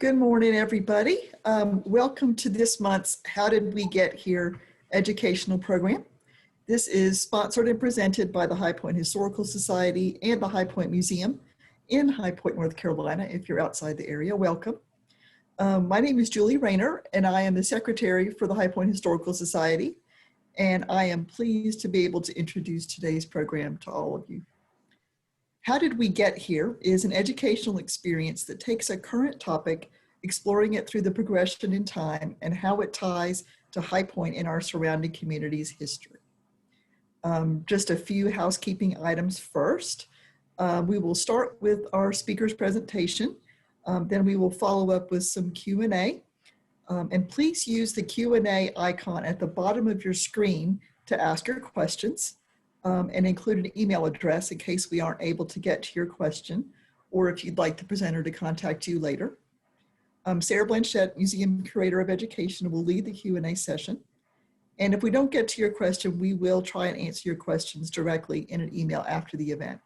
Good morning, everybody. Welcome to this month's How Did We Get Here educational program. This is sponsored and presented by the High Point Historical Society and the High Point Museum in High Point, North Carolina. If you're outside the area, welcome. My name is Julie Rayner, and I am the Secretary for the High Point Historical Society, and I am pleased to be able to introduce today's program to all of you. How Did We Get Here is an educational experience that takes a current topic, exploring it through the progression in time and how it ties to High Point in our surrounding community's history. Just a few housekeeping items first. We will start with our speaker's presentation. Then we will follow up with some Q&A. And please use the Q&A icon at the bottom of your screen to ask your questions. And include an email address in case we aren't able to get to your question, or if you'd like the presenter to contact you later. Sarah Blanchette, Museum Curator of Education, will lead the Q&A session. And if we don't get to your question, we will try and answer your questions directly in an email after the event.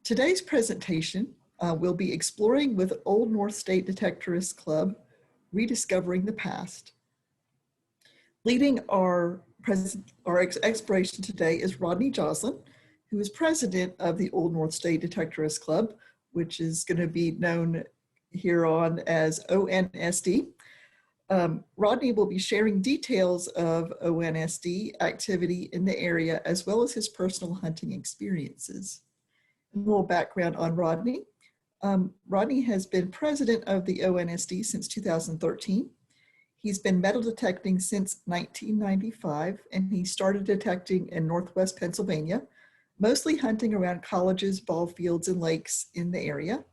Today's presentation will be exploring with Old North State Detectorists Club, Rediscovering the Past. Leading our exploration today is Rodney Joslin, who is president of the Old North State Detectorists Club, which is going to be known here on as ONSD. Rodney will be sharing details of ONSD activity in the area, as well as his personal hunting experiences. A little background on Rodney. Rodney has been president of the ONSD since 2013. He's been metal detecting since 1995, and he started detecting in Northwest Pennsylvania, mostly hunting around colleges, ball fields, and lakes in the area.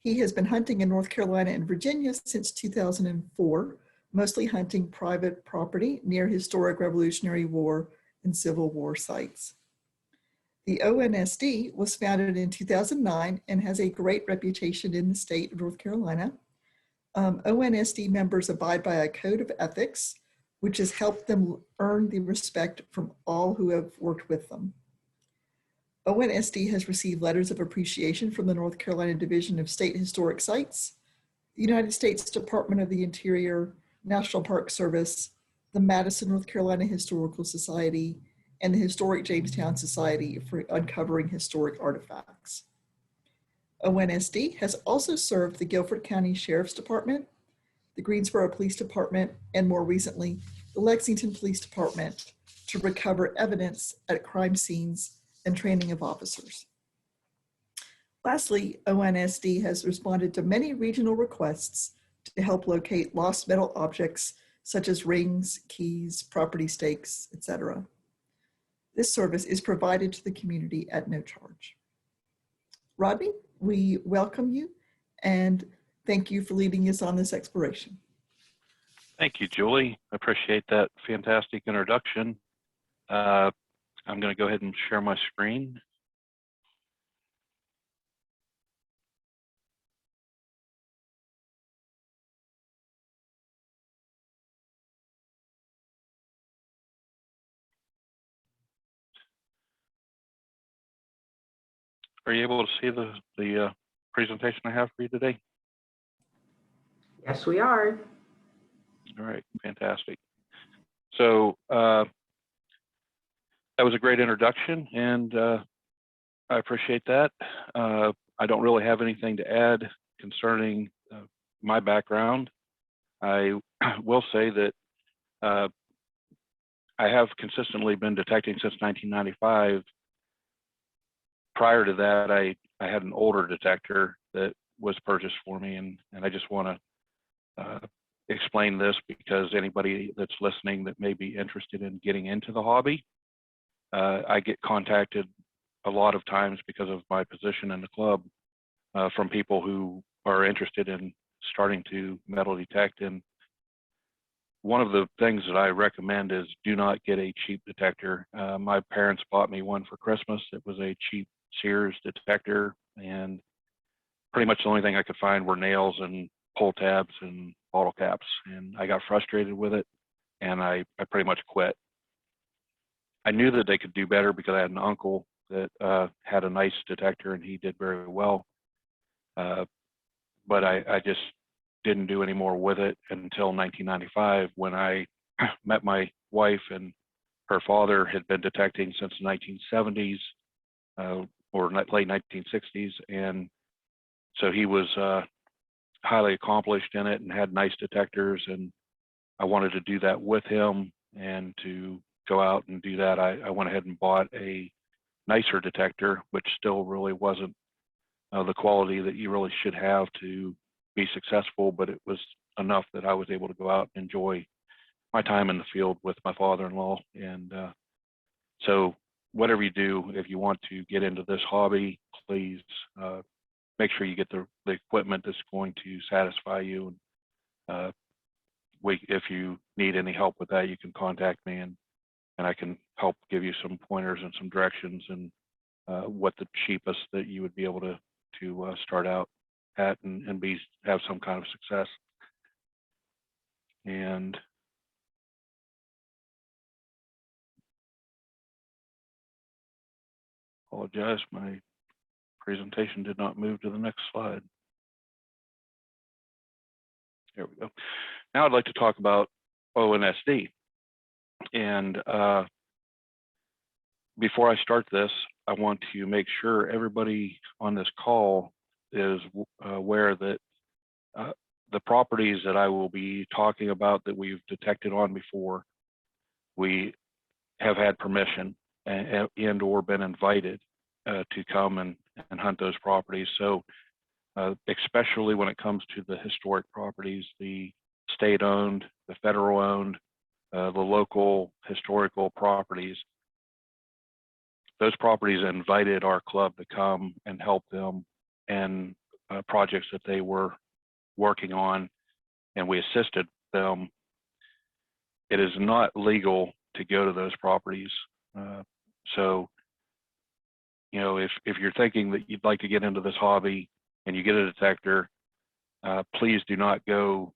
He has been hunting in North Carolina and Virginia since 2004, mostly hunting private property near historic Revolutionary War and Civil War sites. The ONSD was founded in 2009 and has a great reputation in the state of North Carolina. ONSD members abide by a code of ethics, which has helped them earn the respect from all who have worked with them. ONSD has received letters of appreciation from the North Carolina Division of State Historic Sites, the United States Department of the Interior, National Park Service, the Madison, North Carolina Historical Society, and the Historic Jamestown Society for uncovering historic artifacts. ONSD has also served the Guilford County Sheriff's Department, the Greensboro Police Department, and more recently, the Lexington Police Department to recover evidence at crime scenes and training of officers. Lastly, ONSD has responded to many regional requests to help locate lost metal objects such as rings, keys, property stakes, etc. This service is provided to the community at no charge. Rodney, we welcome you and thank you for leading us on this exploration. Thank you, Julie. I appreciate that fantastic introduction. I'm going to go ahead and share my screen. Are you able to see the presentation I have for you today? Yes, we are. All right, fantastic. So that was a great introduction, and I appreciate that. I don't really have anything to add concerning my background. I will say that I have consistently been detecting since 1995. Prior to that, I had an older detector that was purchased for me, and I just want to explain this because anybody that's listening that may be interested in getting into the hobby, I get contacted a lot of times because of my position in the club from people who are interested in starting to metal detect. And one of the things that I recommend is do not get a cheap detector. My parents bought me one for Christmas. It was a cheap Sears detector, and pretty much the only thing I could find were nails and pull tabs and bottle caps, and I got frustrated with it, and I pretty much quit. I knew that they could do better because I had an uncle that had a nice detector and he did very well. but I just didn't do any more with it until 1995 when I met my wife, and her father had been detecting since the 1970s or late 1960s. And so he was highly accomplished in it and had nice detectors. And I wanted to do that with him, and to go out and do that, I went ahead and bought a nicer detector, which still really wasn't the quality that you really should have to be successful, but it was enough that I was able to go out and enjoy my time in the field with my father-in-law. And so whatever you do, if you want to get into this hobby, please make sure you get the equipment that's going to satisfy you. And if you need any help with that, you can contact me, and I can help give you some pointers and some directions, and what the cheapest that you would be able to start out at and have some kind of success. And apologize, my presentation did not move to the next slide. There we go. Now I'd like to talk about ONSD. And before I start this, I want to make sure everybody on this call is aware that the properties that I will be talking about that we've detected on before, we have had permission and or been invited to come and hunt those properties. So especially when it comes to the historic properties, the state-owned, the federal-owned, the local historical properties, those properties invited our club to come and help them in projects that they were working on, and we assisted them. It is not legal to go to those properties. So, you know, if you're thinking that you'd like to get into this hobby and you get a detector, please do not go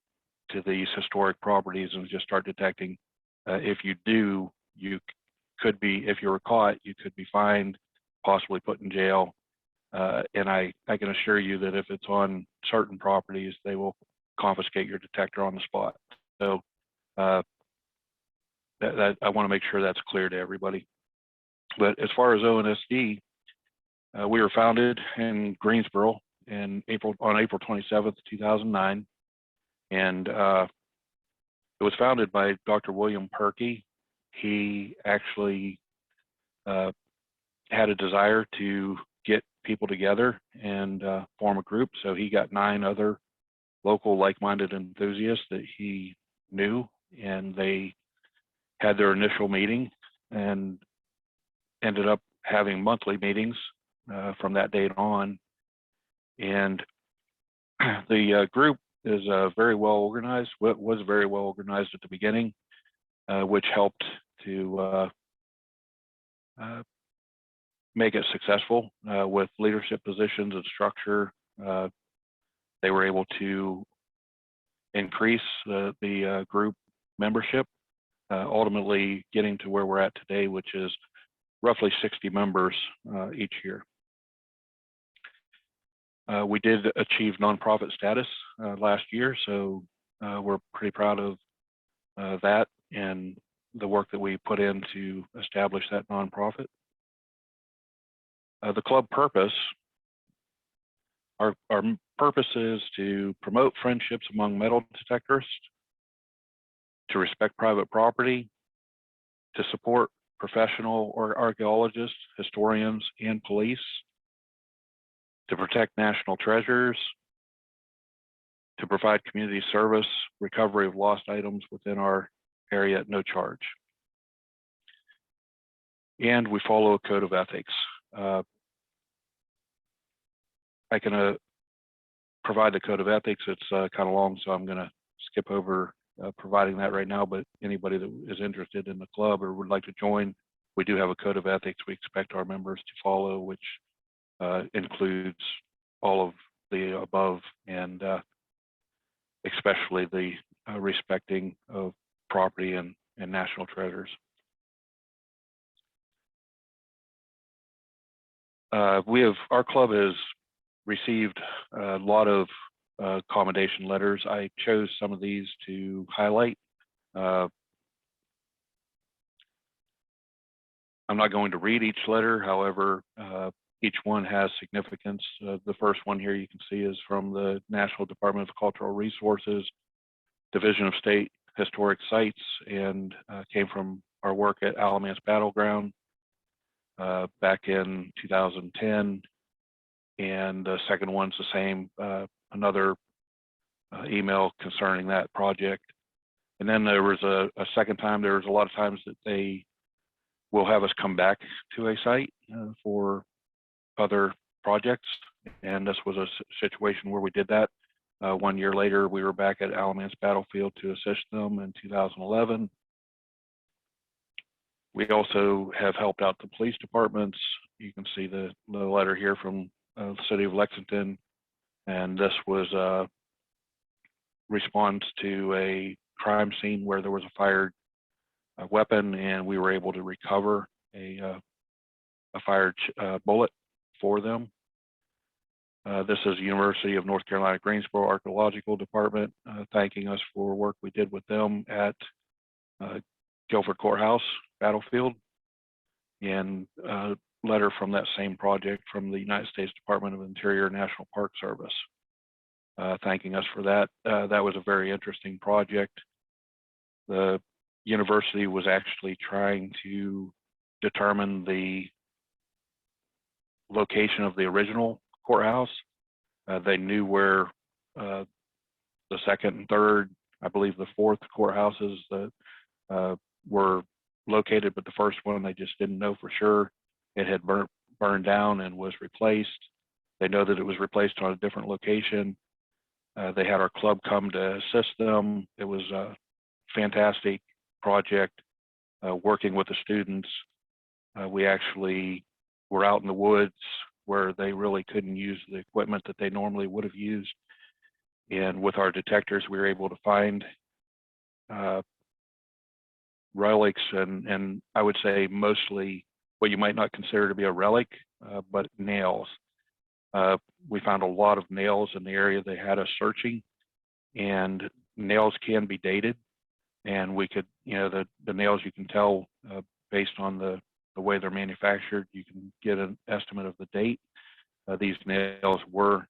to these historic properties and just start detecting. If you do, you could be, if you were caught, you could be fined, possibly put in jail. And I can assure you that if it's on certain properties, they will confiscate your detector on the spot. So I want to make sure that's clear to everybody. But as far as ONSD, we were founded in Greensboro on April 27th, 2009. And it was founded by Dr. William Perkey. He actually had a desire to get people together and form a group. So he got 9 other local like-minded enthusiasts that he knew, and they had their initial meeting and ended up having monthly meetings from that date on. And the group is very well organized, was very well organized at the beginning, which helped to make it successful with leadership positions and structure. They were able to increase the group membership, ultimately getting to where we're at today, which is roughly 60 members each year. We did achieve nonprofit status last year, so we're pretty proud of that and the work that we put in to establish that nonprofit. The club purpose, our purpose is to promote friendships among metal detectorists, to respect private property, to support professional or archaeologists, historians, and police, to protect national treasures, to provide community service, recovery of lost items within our area at no charge. And we follow a code of ethics. I can provide the code of ethics. It's kind of long, so I'm going to skip over providing that right now, but anybody that is interested in the club or would like to join, we do have a code of ethics we expect our members to follow, which includes all of the above, and especially the respecting of property and national treasures. Our club has received a lot of accommodation letters. I chose some of these to highlight. I'm not going to read each letter, however, each one has significance. The first one here you can see is from the National Department of Cultural Resources, Division of State Historic Sites, and came from our work at Alamance Battleground back in 2010. And the second one's the same, another email concerning that project. And then there was a second time, there was a lot of times that they will have us come back to a site for other projects. And this was a situation where we did that. 1 year later, we were back at Alamance Battlefield to assist them in 2011. We also have helped out the police departments. You can see the letter here from the city of Lexington. And this was a response to a crime scene where there was a fired weapon, and we were able to recover a fired bullet for them. This is University of North Carolina Greensboro Archaeological Department thanking us for work we did with them at Guilford Courthouse Battlefield, and a letter from that same project from the United States Department of Interior National Park Service thanking us for that. That was a very interesting project. The university was actually trying to determine the location of the original courthouse. They knew where the second and third, I believe the fourth courthouses that were located, but the first one they just didn't know for sure. It had burned down and was replaced. They know that it was replaced on a different location. They had our club come to assist them. It was a fantastic project working with the students. We actually were out in the woods where they really couldn't use the equipment that they normally would have used. And with our detectors, we were able to find relics and I would say mostly what you might not consider to be a relic, but nails. We found a lot of nails in the area they had us searching, and nails can be dated. And we could, the nails you can tell based on the way they're manufactured, you can get an estimate of the date. These nails were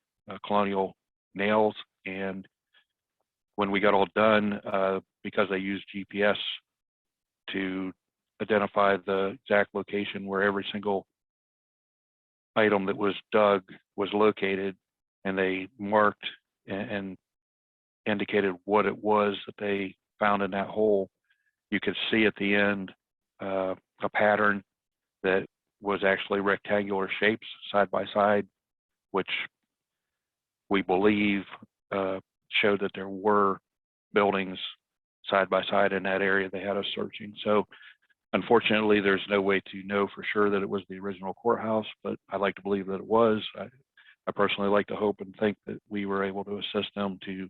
colonial nails, and when we got all done, because they used GPS to identify the exact location where every single item that was dug was located, and they marked and indicated what it was that they found in that hole, you could see at the end a pattern that was actually rectangular shapes side by side, which we believe showed that there were buildings side by side in that area they had us searching. So unfortunately, there's no way to know for sure that it was the original courthouse, but I like to believe that it was. I personally like to hope and think that we were able to assist them to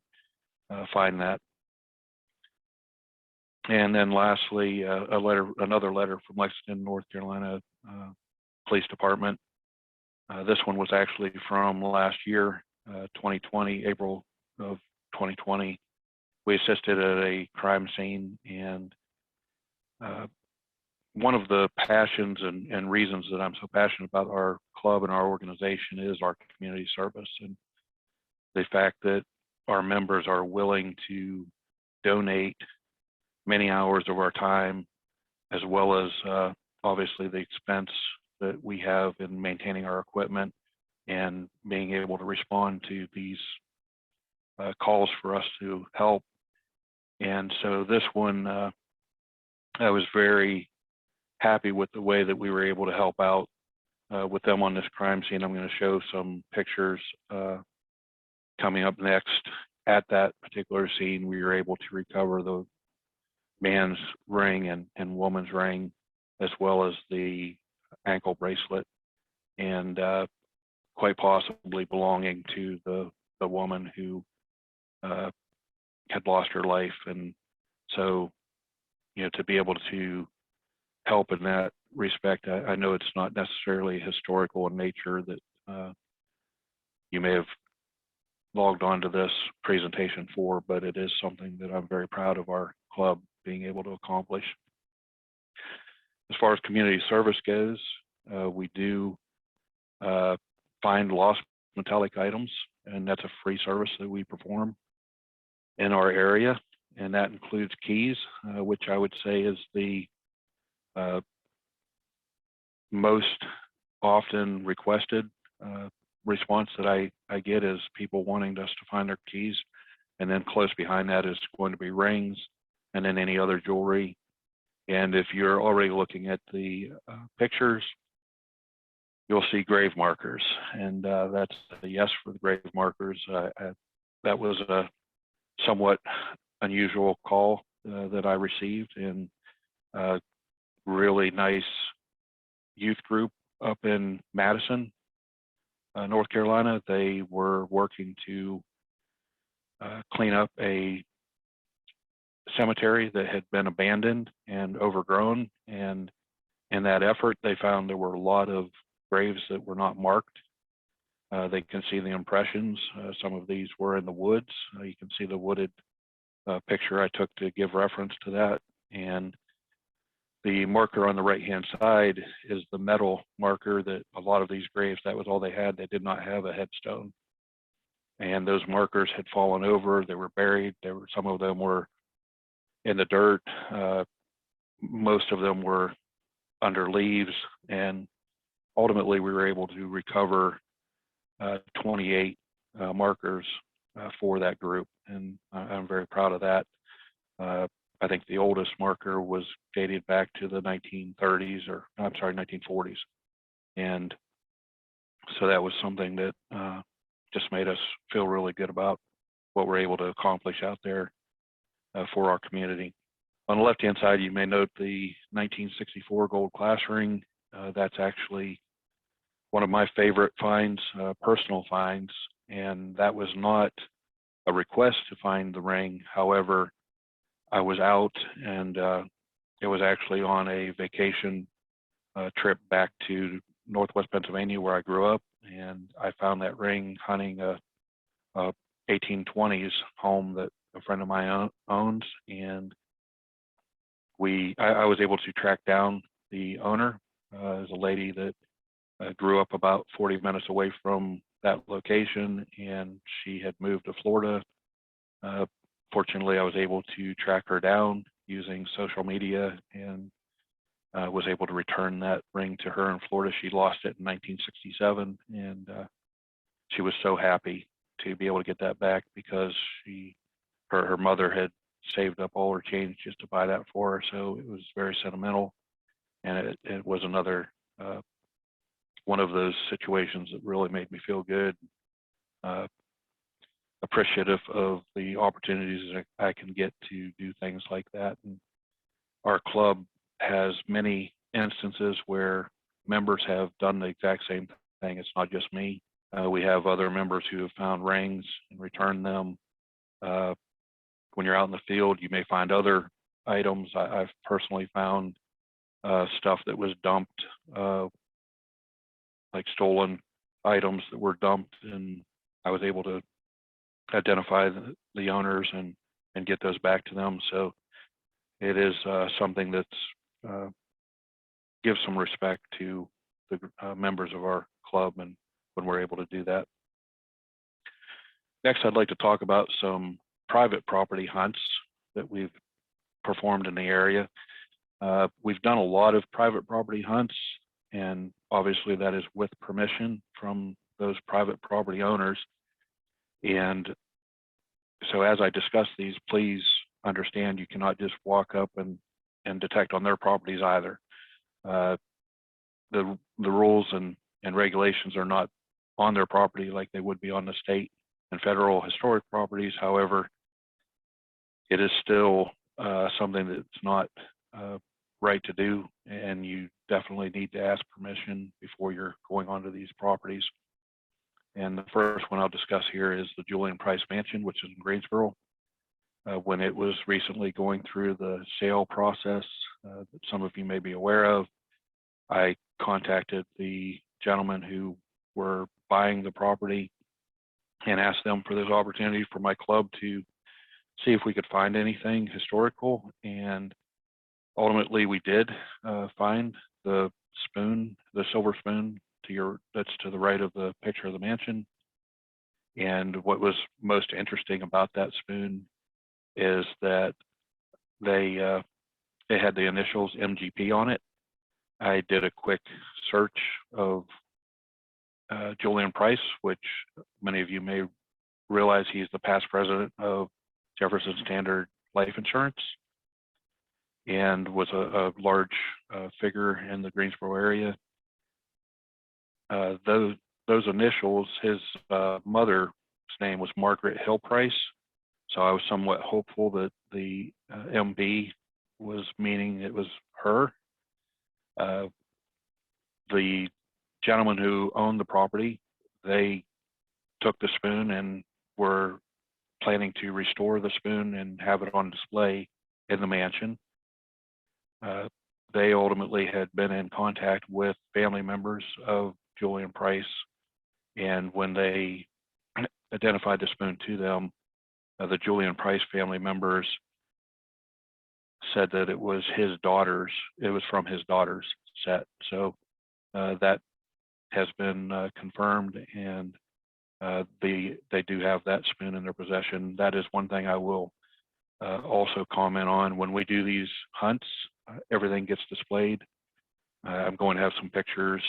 find that. And then lastly, another letter from Lexington, North Carolina Police Department. This one was actually from last year, 2020, April of 2020. We assisted at a crime scene, and one of the passions and reasons that I'm so passionate about our club and our organization is our community service, and the fact that our members are willing to donate many hours of our time, as well as obviously the expense that we have in maintaining our equipment and being able to respond to these calls for us to help. And so this one, I was very happy with the way that we were able to help out with them on this crime scene. I'm going to show some pictures coming up next. At that particular scene, we were able to recover the man's ring and woman's ring, as well as the ankle bracelet, and quite possibly belonging to the woman who had lost her life. And so, to be able to help in that respect, I know it's not necessarily historical in nature, that you may have logged on to this presentation for, but it is something that I'm very proud of our club being able to accomplish. As far as community service goes, we do find lost metallic items, and that's a free service that we perform in our area, and that includes keys, which I would say is the most often requested response that I get is people wanting us to find their keys, and then close behind that is going to be rings, and then any other jewelry. And if you're already looking at the pictures, you'll see grave markers, and that's a yes for the grave markers. That was a somewhat unusual call that I received, and really nice youth group up in Madison, North Carolina. They were working to clean up a cemetery that had been abandoned and overgrown, and in that effort they found there were a lot of graves that were not marked. They can see the impressions. Some of these were in the woods. You can see the wooded picture I took to give reference to that, and the marker on the right hand side is the metal marker that a lot of these graves, that was all they had. They did not have a headstone, and those markers had fallen over. They were buried. Some of them were in the dirt. Most of them were under leaves, and ultimately we were able to recover 28 markers for that group, and I'm very proud of that. I think the oldest marker was dated back to the 1930s, or I'm sorry, 1940s. And so that was something that just made us feel really good about what we're able to accomplish out there for our community. On the left-hand side, you may note the 1964 gold class ring. That's actually one of my favorite finds, personal finds, and that was not a request to find the ring. However, I was out, and it was actually on a vacation trip back to Northwest Pennsylvania where I grew up, and I found that ring hunting a 1820s home that a friend of mine owns, and I was able to track down the owner. As a lady that grew up about 40 minutes away from that location, and she had moved to Florida. Fortunately, I was able to track her down using social media, and was able to return that ring to her in Florida. She lost it in 1967, and she was so happy to be able to get that back, because her mother had saved up all her change just to buy that for her. So it was very sentimental, and it was another one of those situations that really made me feel good, appreciative of the opportunities that I can get to do things like that. And our club has many instances where members have done the exact same thing. It's not just me. We have other members who have found rings and returned them. When you're out in the field, you may find other items. I've personally found stuff that was dumped, like stolen items that were dumped, and I was able to identify the owners and get those back to them. So it is something that's gives some respect to the members of our club, and when we're able to do that. Next, I'd like to talk about some private property hunts that we've performed in the area. We've done a lot of private property hunts, and obviously that is with permission from those private property owners. And so as I discuss these, please understand you cannot just walk up and detect on their properties either. The rules and regulations are not on their property like they would be on the state and federal historic properties. However, it is still something that's not right to do, and you definitely need to ask permission before you're going onto these properties. And the first one I'll discuss here is the Julian Price Mansion, which is in Greensboro. When it was recently going through the sale process that some of you may be aware of, I contacted the gentlemen who were buying the property and asked them for this opportunity for my club to see if we could find anything historical. And ultimately we did find the spoon, the silver spoon that's to the right of the picture of the mansion. And what was most interesting about that spoon is that they had the initials MGP on it. I did a quick search of Julian Price, which many of you may realize he's the past president of Jefferson Standard Life Insurance and was a large figure in the Greensboro area. Those initials, his mother's name was Margaret Hill Price, so I was somewhat hopeful that the MB was meaning it was her. The gentleman who owned the property, they took the spoon and were planning to restore the spoon and have it on display in the mansion. They ultimately had been in contact with family members of Julian Price, and when they identified the spoon to them, the Julian Price family members said that it was from his daughter's set. So that has been confirmed, and they do have that spoon in their possession. That is one thing I will also comment on. When we do these hunts, everything gets displayed. I'm going to have some pictures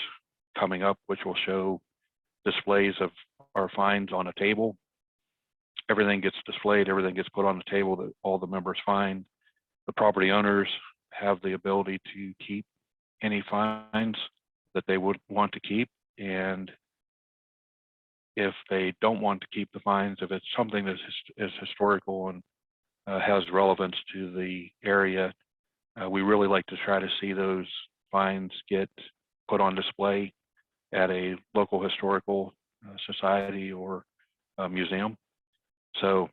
coming up which will show displays of our finds on a table. Everything gets displayed, everything gets put on the table that all the members find. The property owners have the ability to keep any finds that they would want to keep, and if they don't want to keep the finds, if it's something that is historical and has relevance to the area, we really like to try to see those finds get put on display at a local historical society or museum. So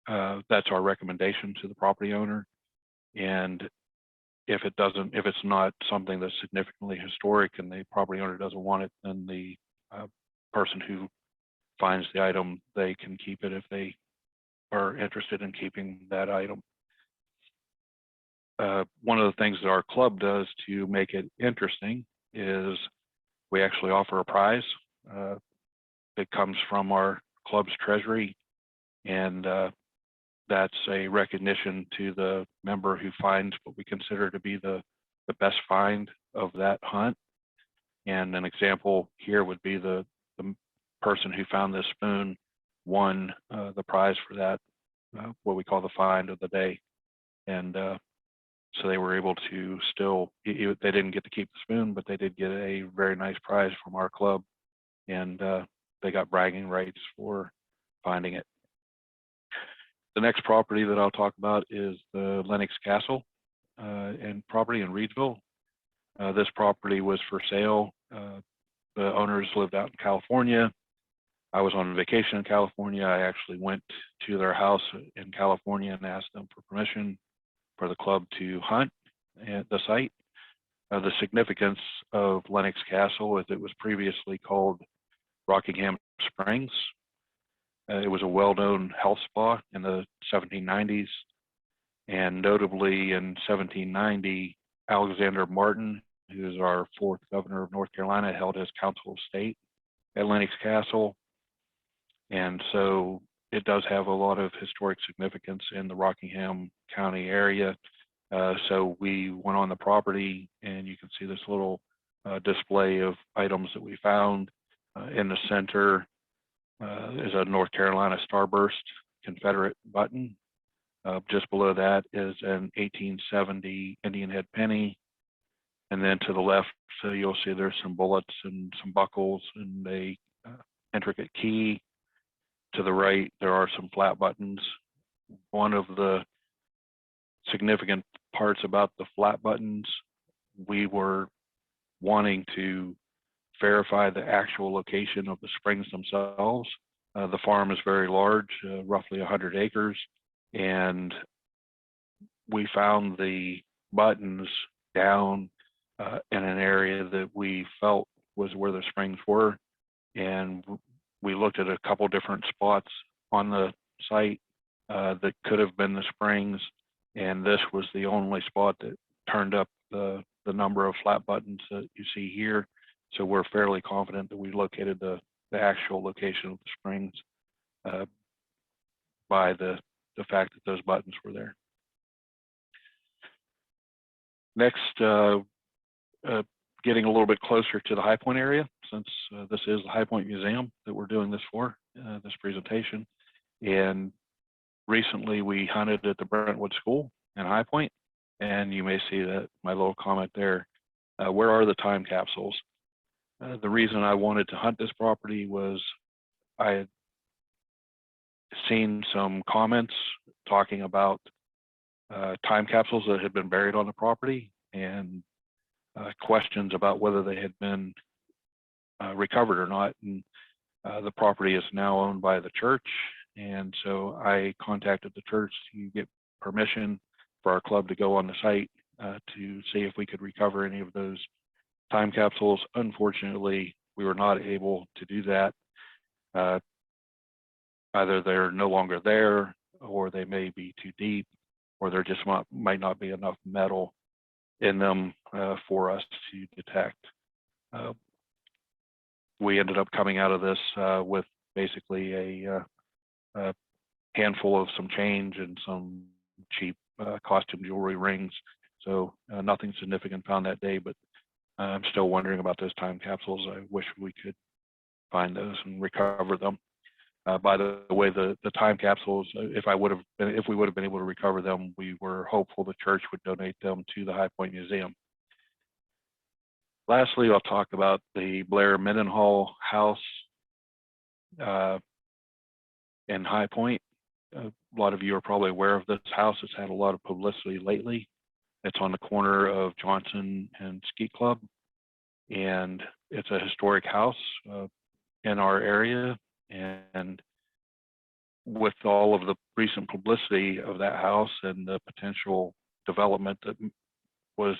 that's our recommendation to the property owner. And if it's not something that's significantly historic and the property owner doesn't want it, then the person who finds the item, they can keep it if they are interested in keeping that item. One of the things that our club does to make it interesting is we actually offer a prize. It comes from our club's treasury, and that's a recognition to the member who finds what we consider to be the best find of that hunt. And an example here would be the person who found this spoon won the prize for that, what we call the find of the day. And so they were able to still, they didn't get to keep the spoon, but they did get a very nice prize from our club, and they got bragging rights for finding it. The next property that I'll talk about is the Lenox Castle and property in Reedsville. This property was for sale. The owners lived out in California. I was on vacation in California. I actually went to their house in California and asked them for permission for the club to hunt at the site. The significance of Lenox Castle is it was previously called Rockingham Springs. It was a well-known health spa in the 1790s, and notably in 1790, Alexander Martin, who is our 4th governor of North Carolina, held his council of state at Lenox Castle. And so it does have a lot of historic significance in the Rockingham County area. So we went on the property, and you can see this little display of items that we found. In the center is a North Carolina Starburst Confederate button. Just below that is an 1870 Indian head penny. And then to the left, so you'll see there's some bullets and some buckles and a intricate key. To the right, there are some flat buttons. One of the significant parts about the flat buttons, we were wanting to verify the actual location of the springs themselves. The farm is very large, roughly 100 acres, and we found the buttons down in an area that we felt was where the springs were, and we looked at a couple different spots on the site that could have been the springs, and this was the only spot that turned up the number of flat buttons that you see here. So we're fairly confident that we located the actual location of the springs by the fact that those buttons were there. Next, getting a little bit closer to the High Point area, since this is the High Point Museum that we're doing this for, this presentation. And recently we hunted at the Brentwood School in High Point, and you may see that my little comment there. Where are the time capsules? The reason I wanted to hunt this property was I had seen some comments talking about time capsules that had been buried on the property, and questions about whether they had been recovered or not. And the property is now owned by the church, and so I contacted the church to get permission for our club to go on the site to see if we could recover any of those time capsules. Unfortunately, we were not able to do that. Either they're no longer there, or they may be too deep, or there just might not be enough metal in them for us to detect. We ended up coming out of this with basically a handful of some change and some cheap costume jewelry rings. So nothing significant found that day, but I'm still wondering about those time capsules. I wish we could find those and recover them. By the way, the time capsules, if we would have been able to recover them, we were hopeful the church would donate them to the High Point Museum. Lastly, I'll talk about the Blair Mendenhall house in High Point. A lot of you are probably aware of this house. It's had a lot of publicity lately. It's on the corner of Johnson and Ski Club, and it's a historic house in our area. And with all of the recent publicity of that house and the potential development that was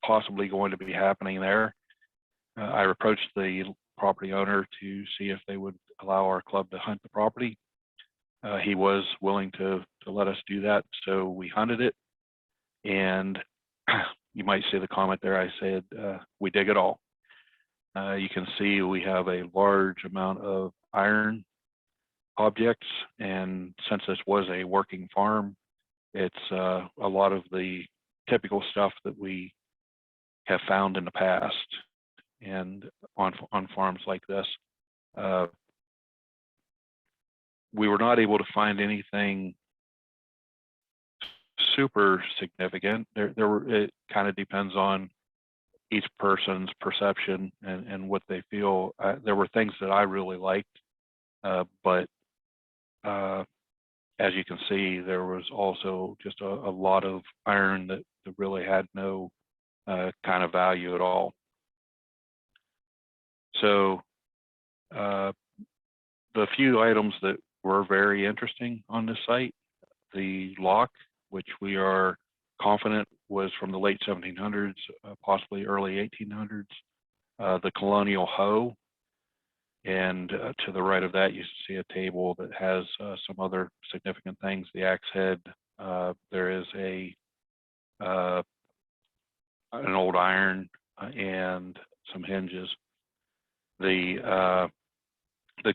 possibly going to be happening there, I approached the property owner to see if they would allow our club to hunt the property. He was willing to let us do that, so we hunted it. And you might see the comment there, I said, we dig it all. You can see we have a large amount of iron objects, and since this was a working farm, it's a lot of the typical stuff that we have found in the past and on farms like this. We were not able to find anything super significant. It kind of depends on each person's perception and what they feel. There were things that I really liked, but as you can see, there was also just a lot of iron that really had no kind of value at all. So the few items that were very interesting on this site, the lock, which we are confident was from the late 1700s, possibly early 1800s, the Colonial Hoe, and to the right of that you see a table that has some other significant things. The axe head, there is an old iron and some hinges. The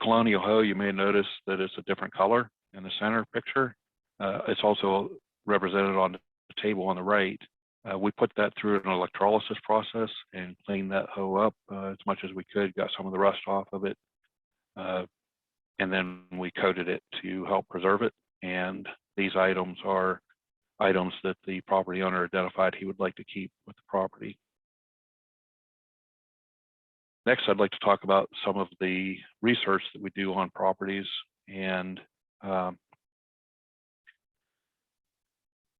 Colonial Hoe, you may notice that it's a different color in the center picture. It's also represented on the table on the right. We put that through an electrolysis process and cleaned that hoe up as much as we could, got some of the rust off of it, and then we coated it to help preserve it. And these items are items that the property owner identified he would like to keep with the property. Next, I'd like to talk about some of the research that we do on properties. And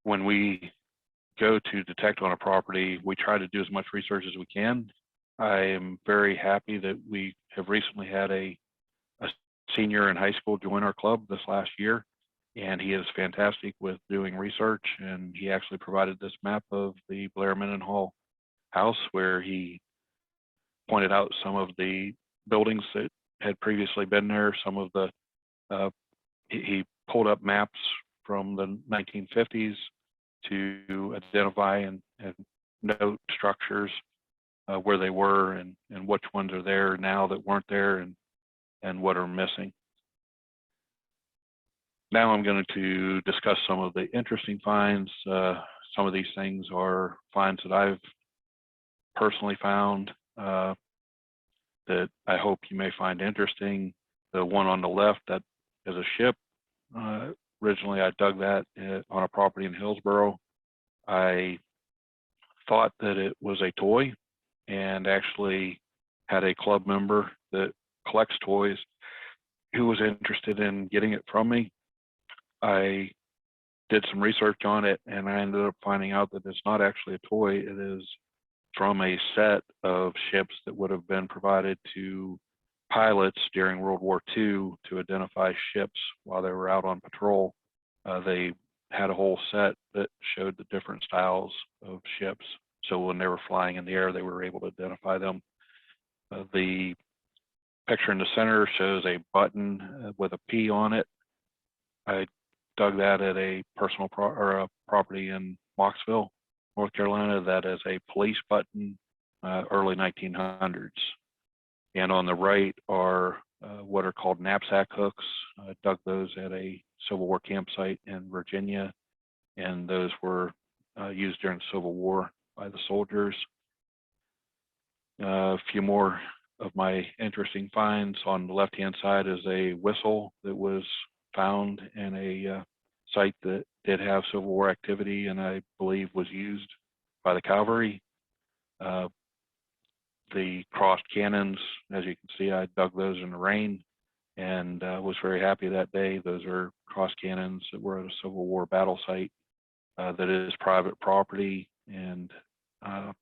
when we go to detect on a property, we try to do as much research as we can. I am very happy that we have recently had a senior in high school join our club this last year, and he is fantastic with doing research. And he actually provided this map of the Blair Mendenhall house, where he pointed out some of the buildings that had previously been there. Some of the, he pulled up maps from the 1950s to identify and note structures where they were and which ones are there now that weren't there and what are missing. Now I'm going to discuss some of the interesting finds. Some of these things are finds that I've personally found that I hope you may find interesting. The one on the left, that is a ship. Originally, I dug that on a property in Hillsborough. I thought that it was a toy and actually had a club member that collects toys who was interested in getting it from me. I did some research on it and I ended up finding out that it's not actually a toy. It is from a set of ships that would have been provided to pilots during World War II to identify ships while they were out on patrol. They had a whole set that showed the different styles of ships. So when they were flying in the air, they were able to identify them. The picture in the center shows a button with a P on it. I dug that at a personal property in Mocksville, North Carolina. That is a police button, early 1900s. And on the right are what are called knapsack hooks. I dug those at a Civil War campsite in Virginia, and those were used during the Civil War by the soldiers. A few more of my interesting finds. On the left-hand side is a whistle that was found in a site that did have Civil War activity and I believe was used by the cavalry. The crossed cannons, as you can see, I dug those in the rain and was very happy that day. Those are crossed cannons that were at a Civil War battle site that is private property, and I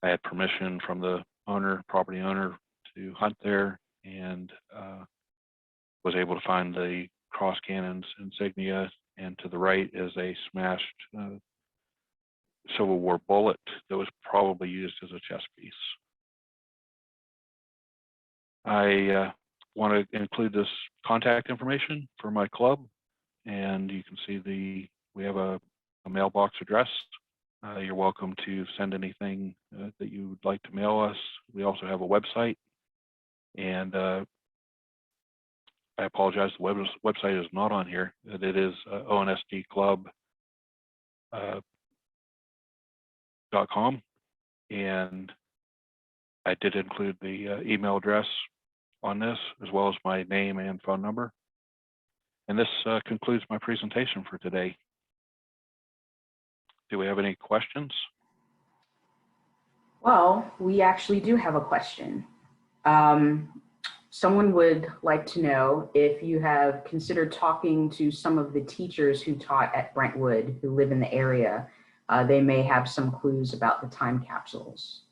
had permission from the owner, property owner, to hunt there, and was able to find the cross cannons insignia. And to the right is a smashed Civil War bullet that was probably used as a chess piece. I want to include this contact information for my club, and you can see we have a mailbox address. You're welcome to send anything that you would like to mail us. We also have a website, and I apologize, the website is not on here. It is onsdclub.com, and I did include the email address on this, as well as my name and phone number. And this concludes my presentation for today. Do we have any questions? Well, we actually do have a question. Someone would like to know if you have considered talking to some of the teachers who taught at Brentwood who live in the area. They may have some clues about the time capsules.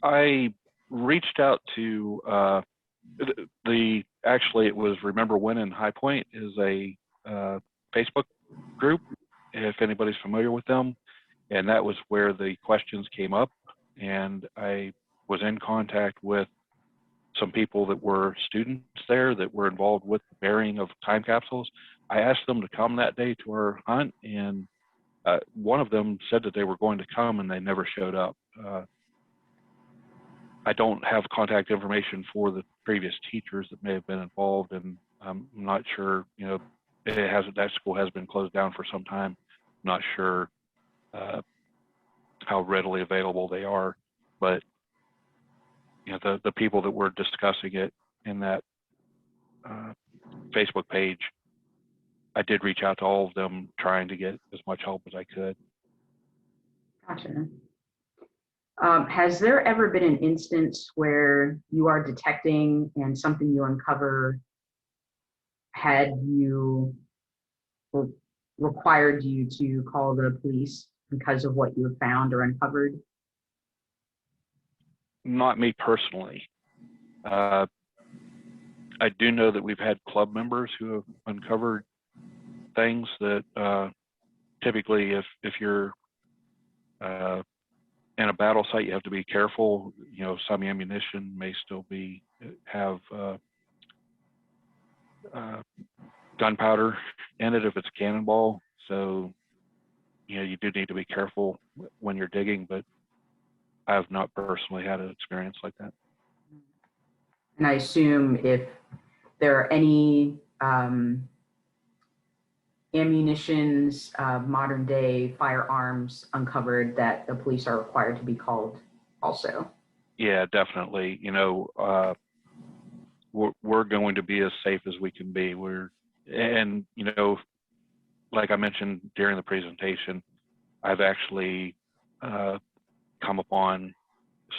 I reached out to actually it was Remember When in High Point is a Facebook group, if anybody's familiar with them, and that was where the questions came up, and I was in contact with some people that were students there that were involved with the burying of time capsules. I asked them to come that day to our hunt, and one of them said that they were going to come and they never showed up. I don't have contact information for the previous teachers that may have been involved, and I'm not sure, you know, that school has been closed down for some time. I'm not sure how readily available they are, but you know, the people that were discussing it in that Facebook page, I did reach out to all of them trying to get as much help as I could. Gotcha. Has there ever been an instance where you are detecting and something you uncover had you or required you to call the police because of what you have found or uncovered? Not me personally. I do know that we've had club members who have uncovered things that typically if you're in a battle site, you have to be careful. You know, some ammunition may still have gunpowder in it if it's a cannonball. So, you know, you do need to be careful when you're digging, but I've not personally had an experience like that. And I assume if there are any ammunitions, modern day firearms uncovered, that the police are required to be called also. Yeah, definitely. You know, we're going to be as safe as we can be. And you know, like I mentioned during the presentation, I've actually come upon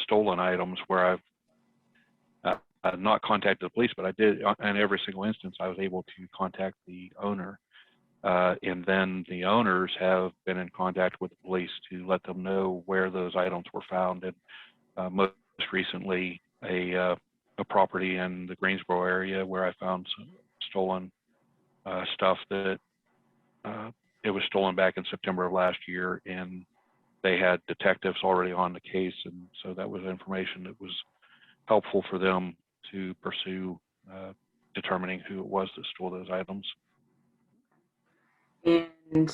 stolen items where I've not contacted the police, but I did, in every single instance, I was able to contact the owner. And then the owners have been in contact with the police to let them know where those items were found. And most recently, a property in the Greensboro area where I found some stolen stuff that it was stolen back in September of last year, and they had detectives already on the case, and so that was information that was helpful for them to pursue determining who it was that stole those items. And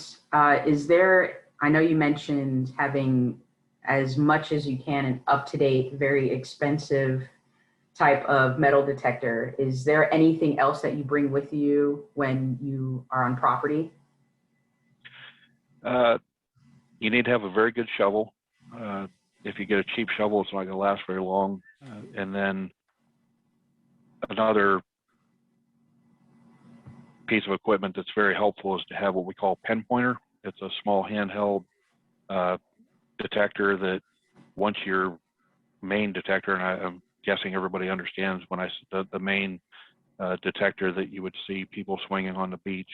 is there, I know you mentioned having as much as you can an up-to-date, very expensive type of metal detector. Is there anything else that you bring with you when you are on property? You need to have a very good shovel. If you get a cheap shovel, it's not going to last very long. And then another piece of equipment that's very helpful is to have what we call a pen pointer. It's a small handheld detector that once your main detector, and I'm guessing everybody understands when I said the main detector that you would see people swinging on the beach,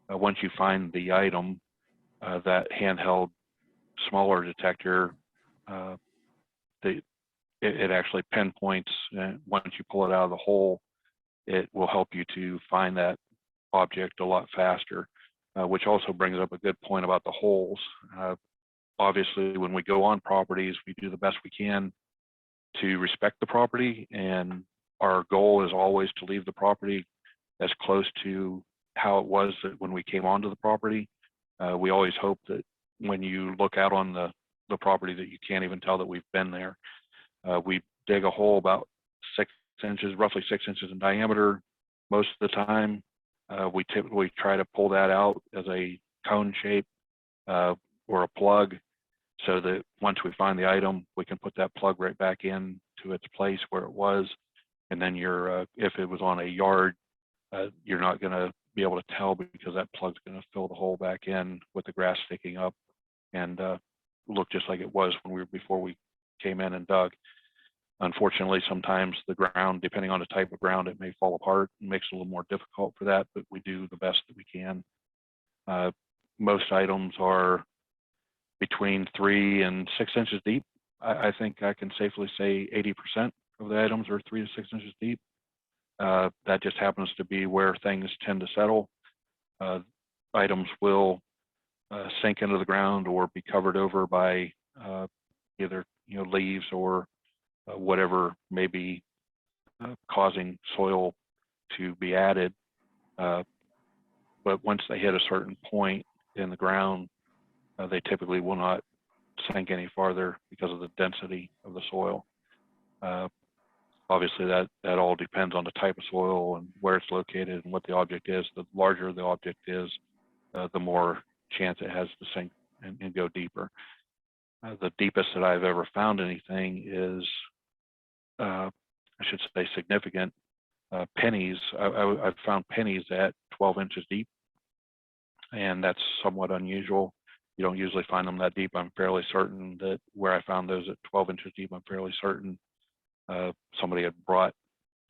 once you find the item, that handheld smaller detector, it actually pinpoints, and once you pull it out of the hole, it will help you to find that object a lot faster, which also brings up a good point about the holes. Obviously, when we go on properties, we do the best we can to respect the property, and our goal is always to leave the property as close to how it was that when we came onto the property. We always hope that when you look out on the property that you can't even tell that we've been there. We dig a hole about 6 inches, roughly 6 inches in diameter most of the time. We typically try to pull that out as a cone shape or a plug, so that once we find the item, we can put that plug right back in to its place where it was. And then if it was on a yard, you're not going to be able to tell, because that plug's going to fill the hole back in with the grass sticking up and look just like it was before we came in and dug. Unfortunately, sometimes the ground, depending on the type of ground, it may fall apart and makes it a little more difficult for that, but we do the best that we can. Most items are between 3 and 6 inches deep. I think I can safely say 80% of the items are 3 to 6 inches deep. That just happens to be where things tend to settle. Items will sink into the ground or be covered over by either leaves or whatever may be causing soil to be added. But once they hit a certain point in the ground, they typically will not sink any farther because of the density of the soil. Obviously, that all depends on the type of soil and where it's located and what the object is. The larger the object is, the more chance it has to sink and go deeper. The deepest that I've ever found anything is, I should say, significant pennies. I've found pennies at 12 inches deep, and that's somewhat unusual. You don't usually find them that deep. I'm fairly certain that where I found those at 12 inches deep, I'm fairly certain somebody had brought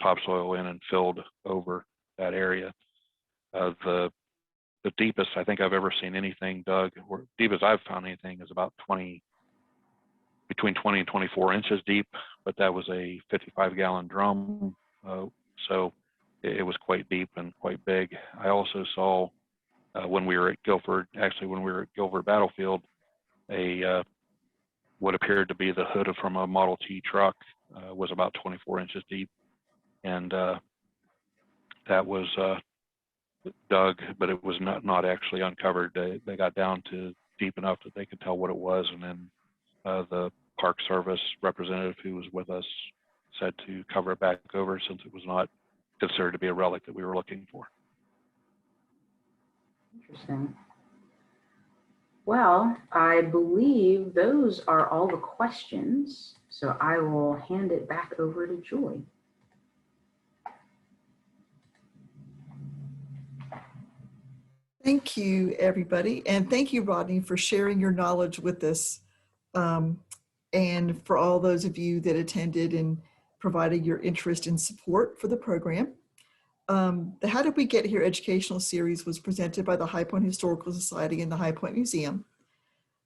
topsoil in and filled over that area. The deepest I think I've ever seen anything dug, or deepest I've found anything, is about between 20 and 24 inches deep, but that was a 55-gallon drum, so it was quite deep and quite big. I also saw when we were at Guilford Battlefield, a what appeared to be the hood from a Model T truck was about 24 inches deep. And that was dug, but it was not actually uncovered. They got down to deep enough that they could tell what it was. And then the Park Service representative who was with us said to cover it back over since it was not considered to be a relic that we were looking for. Interesting. Well, I believe those are all the questions. So I will hand it back over to Joy. Thank you, everybody. And thank you, Rodney, for sharing your knowledge with us. And for all those of you that attended and provided your interest and support for the program. The How Did We Get Here educational series was presented by the High Point Historical Society and the High Point Museum.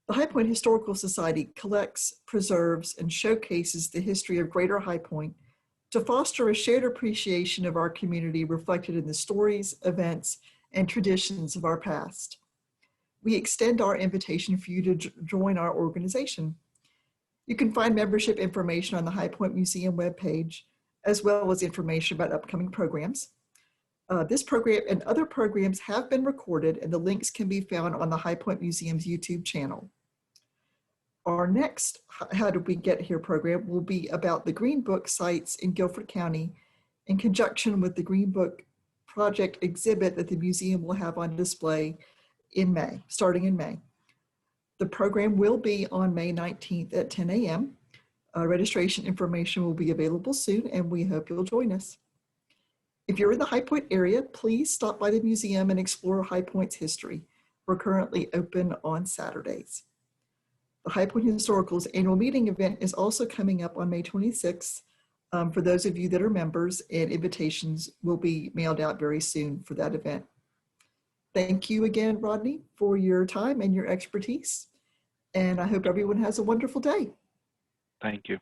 The High Point Historical Society collects, preserves, and showcases the history of Greater High Point to foster a shared appreciation of our community reflected in the stories, events, and traditions of our past. We extend our invitation for you to join our organization. You can find membership information on the High Point Museum webpage, as well as information about upcoming programs. This program and other programs have been recorded, and the links can be found on the High Point Museum's YouTube channel. Our next How Did We Get Here program will be about the Green Book sites in Guilford County in conjunction with the Green Book project exhibit that the museum will have on display in May, starting in May. The program will be on May 19th at 10 a.m. Registration information will be available soon, and we hope you'll join us. If you're in the High Point area, please stop by the museum and explore High Point's history. We're currently open on Saturdays. The High Point Historical's annual meeting event is also coming up on May 26th. For those of you that are members, and invitations will be mailed out very soon for that event. Thank you again, Rodney, for your time and your expertise. And I hope everyone has a wonderful day. Thank you.